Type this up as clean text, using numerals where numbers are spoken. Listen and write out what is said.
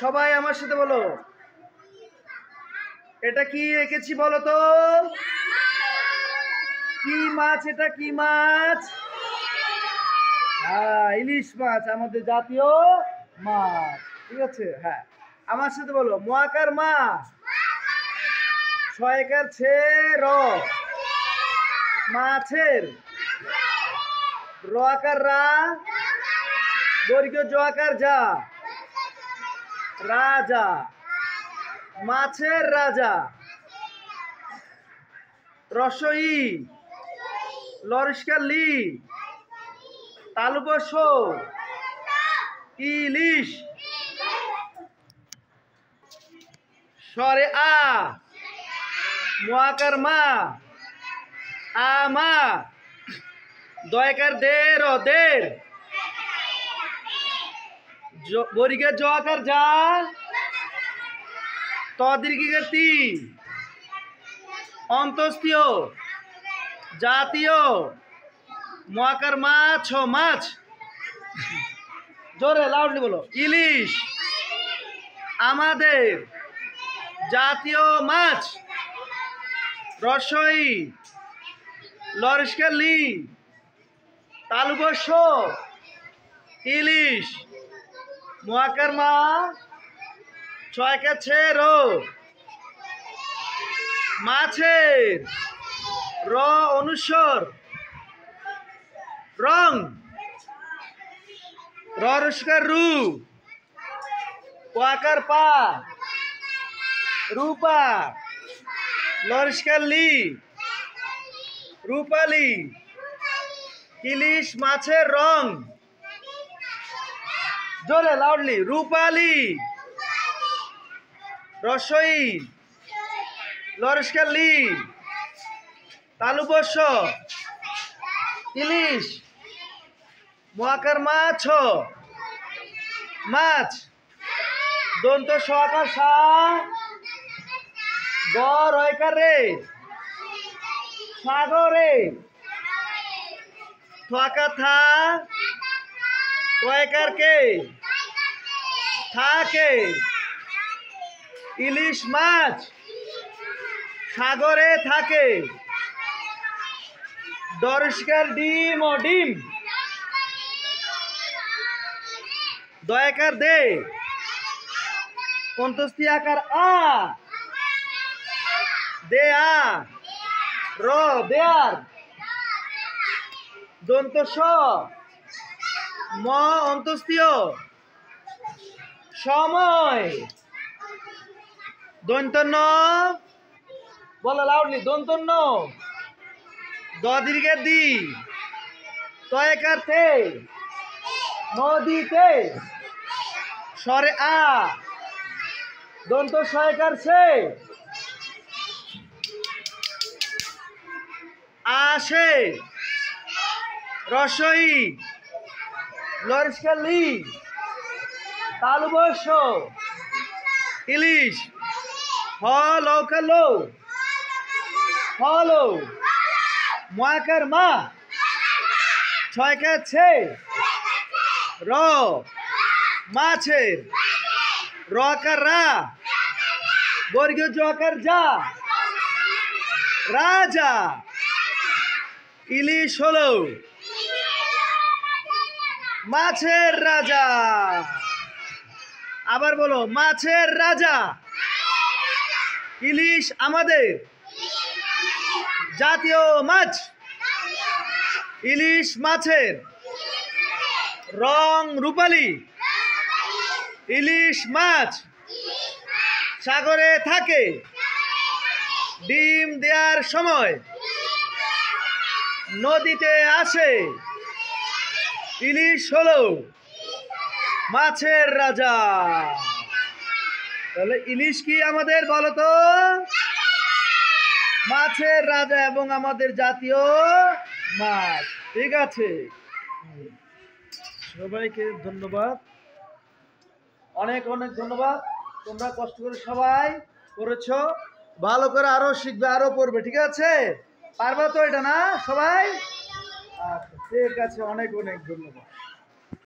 সবাই আমার সাথে বলো, এটা কি এঁকেছি বলো তো? কি মাছ এটা? কি মাছ? হ্যাঁ, ইলিশ মাছ, আমাদের জাতীয় মাছ। ঠিক আছে, হ্যাঁ আমার সাথে বলো, মহাকার মা, ছয়কার ছে র, মাছের, র আকার রা, বর্গীয় জ আকার যা, রাজা, মাছের রাজা, রসই, লরিষ্কার লি, তালুবস, ইলিশ, সরে আ, মহাকার মা, আমা, দয়কার দের, দের, বরিকার জ আকার যা, তদীর্ঘিকার তি, অন্তস্তীয়, জাতীয়, মহাকার মাছ, মাছ, জোরে লাউডলি বলো, ইলিশ আমাদের জাতীয় মাছ, রসই, লরিষ্কার লি, তালুবস, ইলিশ, মহাকার মা, ছয়কার ছে রো, মাছের, র অনুস্বর, রং, রস্কার রু, ওয়াকার পা, রূপা, লরিষ্কার লি, রূপালি, ইলিশ মাছের রং, জোরে লাউডলি, রূপালি, রসই, লরিষ্কার লি, তালুবস, ইলিশ, মহাকার মাছ, মাছ, দন্ত সকার সা, গ রয়কার রে, সাগরে, থাকা থা, কয়কার কে, থাকে, ইলিশ মাছ সাগরে থাকে, দরিষ্কার ডিম, ও ডিম, দয়াকার দে, অন্তস্তি আকার আ, দে আ, র দেয়ার, দন্ত স, ম অন্তস্তীয়, সময়, দন্ত ন, বলো লাউডলি, দন্ত ন, দ দীর্ঘের দি, তয়কার তে, নদীতে, সরে আ, দন্ত সয়কার সে, আসে, রসই, লরিষ্কার লি, তালুবস, ইলিশ, হল কালো, হলো, মহাকার মা, ছয়কার ছে, র, মাছের, র আকার রা, বর্গীয় জ আকার যা, রাজা, ইলিশ হলো মাছের রাজা। আবার বলো, মাছের রাজা, ইলিশ আমাদের জাতীয় মাছ, ইলিশ মাছের রং রূপালি, ইলিশ মাছ সাগরে থাকে, ডিম দেওয়ার সময় নদীতে আসে, ইলিশ হলো মাছের রাজা। তাহলে ইলিশ কি আমাদের বলো তো? মাছের রাজা এবং আমাদের জাতীয় মাছ। ঠিক আছে, সবাইকে ধন্যবাদ, অনেক অনেক ধন্যবাদ। তোমরা কষ্ট করে সবাই করেছো, ভালো করে আরো শিখবে, আরো পড়বে। ঠিক আছে, পারবা তো এটা না সবাই? আচ্ছা ঠিক আছে, অনেক অনেক ধন্যবাদ।